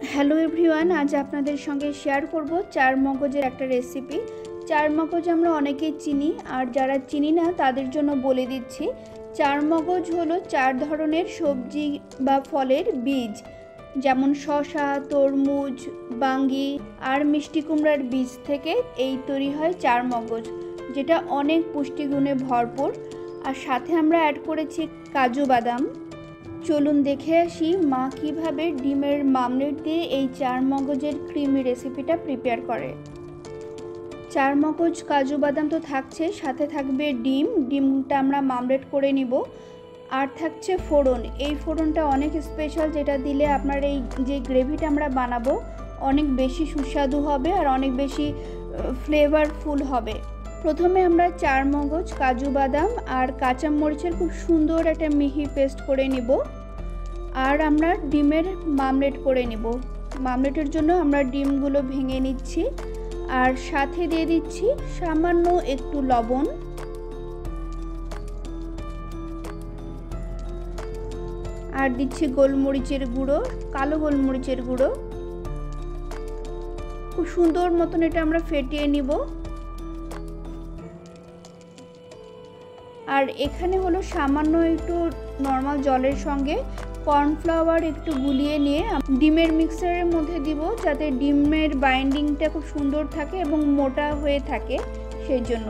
Hello everyone, আজ আপনাদের সঙ্গে শেয়ার করব চারমগজের একটা রেসিপি। চারমগজ আমরা অনেকেই চিনি, আর যারা চিনি না তাদের জন্য বলে দিচ্ছি। চারমগজ হলো 4 ধরনের সবজি বা ফলের বীজ, যেমন শসা, তরমুজ, বাঙ্গি আর মিষ্টি কুমড়ার বীজ থেকে এই তৈরি হয় চারমগজ, যেটা অনেক পুষ্টিগুণে ভরপুর। আর সাথে আমরা অ্যাড করেছি কাজু বাদাম। চলুন দেখে আসি মা কিভাবে ডিমের মামলেট দিয়ে এই চারমগজের ক্রিমি রেসিপিটা প্রিপেয়ার করে। চারমগজ, কাজু বাদাম তো থাকছে, সাথে থাকবে ডিমটা আমরা মামলেট করে নিব। আর থাকছে ফোড়ন। এই ফোড়নটা অনেক স্পেশাল, যেটা দিলে আপনার এই যে গ্রেভিটা আমরা বানাবো অনেক বেশি সুস্বাদু হবে আর অনেক বেশি ফ্লেভারফুল হবে। প্রথমে আমরা চারমগজ, কাজু বাদাম আর কাঁচা মরিচের খুব সুন্দর একটা মিহি পেস্ট করে নিব। আর আমরা ডিমের মামলেট করে নিব। মামলেটের জন্য আমরা ডিমগুলো ভেঙে নিচ্ছি আর সাথে দিয়ে দিচ্ছি সামান্য একটু লবণ, আর দিচ্ছি গোলমরিচের গুঁড়ো, কালো গোলমরিচের গুঁড়ো। খুব সুন্দর মতন এটা আমরা ফেটিয়ে নিব। আর এখানে হলো সামান্য একটু নর্মাল জলের সঙ্গে কর্নফ্লাওয়ার একটু গুলিয়ে নিয়ে ডিমের মিক্সারের মধ্যে দিব, যাতে ডিমের বাইন্ডিংটা খুব সুন্দর থাকে এবং মোটা হয়ে থাকে। সেই জন্য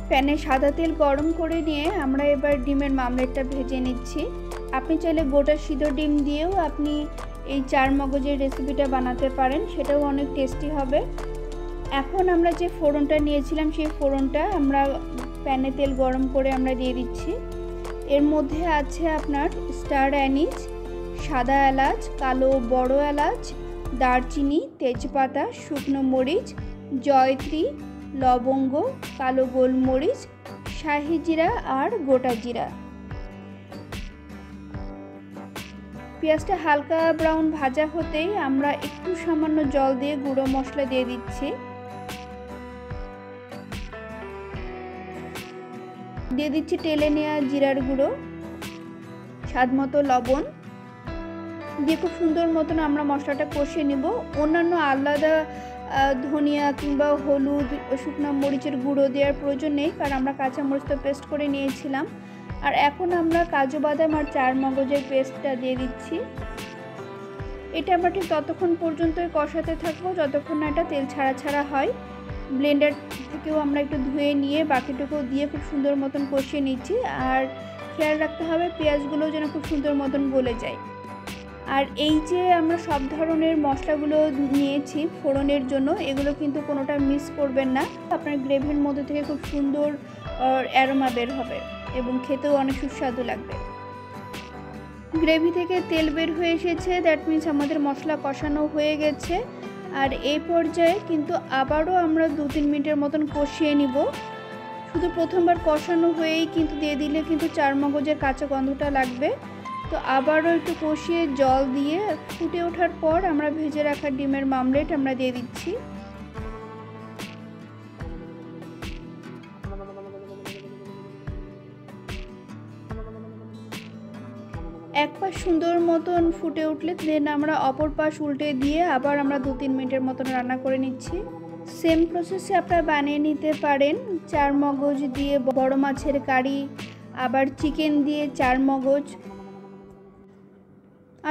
প্যানে সাদা তেল গরম করে নিয়ে আমরা এবার ডিমের মামলেটটা ভেজে নিচ্ছি। আপনি চাইলে গোটা সিদ্ধ ডিম দিয়েও আপনি এই চারমগজের রেসিপিটা বানাতে পারেন, সেটাও অনেক টেস্টি হবে। এখন আমরা যে ফোড়নটা নিয়েছিলাম সেই ফোড়নটা আমরা প্যানে তেল গরম করে আমরা দিয়ে দিচ্ছি। এর মধ্যে আছে আপনার স্টার অ্যানিস, সাদা এলাচ, কালো বড় এলাচ, দারচিনি, তেজপাতা, শুকনো মরিচ, জয়ত্রী, লবঙ্গ, কালো গোলমরিচ, শাহি জিরা আর গোটা জিরা। পেঁয়াজটা হালকা ব্রাউন ভাজা হতেই আমরা একটু সামান্য জল দিয়ে গুঁড়ো মশলা দিয়ে দিচ্ছি। দিয়ে দিচ্ছি টেলে নেওয়া জিরার গুঁড়ো, স্বাদ মতো লবণ দিয়ে খুব সুন্দর মতন আমরা মশলাটা কষিয়ে নিব। অন্যান্য আলাদা ধনিয়া কিংবা হলুদ, শুকনো মরিচের গুঁড়ো দেওয়ার প্রয়োজন নেই, কারণ আমরা কাঁচা মরিচ তো পেস্ট করে নিয়েছিলাম। আর এখন আমরা কাজু বাদাম আর চারমগজের পেস্টটা দিয়ে দিচ্ছি। এটা আমরা ঠিক ততক্ষণ পর্যন্তই কষাতে থাকবো যতক্ষণ না এটা তেল ছাড়া ছাড়া হয়। ব্লেন্ডার থেকেও আমরা একটু ধুয়ে নিয়ে বাকিটুকু দিয়ে খুব সুন্দর মতন কষিয়ে নিচ্ছি। আর খেয়াল রাখতে হবে পেঁয়াজগুলো যেন খুব সুন্দর মতন গলে যায়। আর এই যে আমরা সব ধরনের মশলাগুলো নিয়েছি ফোড়নের জন্য, এগুলো কিন্তু কোনোটা মিস করবেন না। আপনার গ্রেভির মধ্যে থেকে খুব সুন্দর অ্যারোমা বের হবে এবং খেতেও অনেক সুস্বাদু লাগবে। গ্রেভি থেকে তেল বের হয়ে এসেছে, দ্যাট মিনস আমাদের মশলা কষানো হয়ে গেছে। আর এই পর্যায়ে কিন্তু আবারও আমরা 2-3 মিনিটের মতন কষিয়ে নিব। শুধু প্রথমবার কষানো হয়েই কিন্তু দিয়ে দিলে কিন্তু চারমগজের কাঁচা গন্ধটা লাগবে। তো আবারও একটু কষিয়ে জল দিয়ে ফুটে ওঠার পর আমরা ভেজে রাখা ডিমের মামলেট আমরা দিয়ে দিচ্ছি। এক পাশ সুন্দর মতন ফুটে উঠলে দেন আমরা অপর পাশ উল্টে দিয়ে আবার আমরা 2-3 মিনিটের মতন রান্না করে নিচ্ছি। সেম প্রসেসে আপনারা বানিয়ে নিতে পারেন চারমগজ দিয়ে বড় মাছের কারি, আবার চিকেন দিয়ে চারমগজ।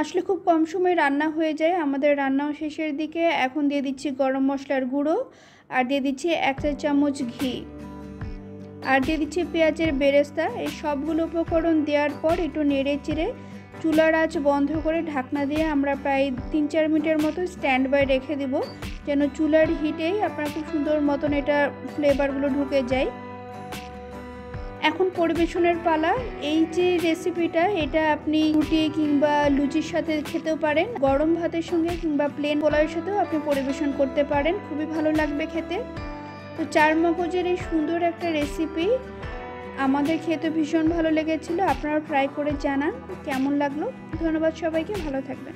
আসলে খুব কম সময়ে রান্না হয়ে যায়, আমাদের রান্নাও শেষের দিকে। এখন দিয়ে দিচ্ছি গরম মশলার গুঁড়ো, আর দিয়ে দিচ্ছি 1 চা চামচ ঘি, আর দিয়ে দিচ্ছি পেঁয়াজের বেরেস্তা। এই সবগুলো উপকরণ দেওয়ার পর একটু নেড়ে চেড়ে চুলার আঁচ বন্ধ করে ঢাকনা দিয়ে আমরা প্রায় 3-4 মিনিটের মতো স্ট্যান্ড বাই রেখে দেব, যেন চুলার হিটেই আপনার খুব সুন্দর মতন এটা ফ্লেভারগুলো ঢুকে যায়। এখন পরিবেশনের পালা। এই যে রেসিপিটা, এটা আপনি রুটি কিংবা লুচির সাথে খেতেও পারেন, গরম ভাতের সঙ্গে কিংবা প্লেন পোলাওয়ের সাথেও আপনি পরিবেশন করতে পারেন, খুবই ভালো লাগবে খেতে। তো চারমগজের এই সুন্দর একটা রেসিপি আমাদের খেতে ভীষণ ভালো লেগেছিল। আপনারা ট্রাই করে জানান কেমন লাগলো। ধন্যবাদ সবাইকে, ভালো থাকবেন।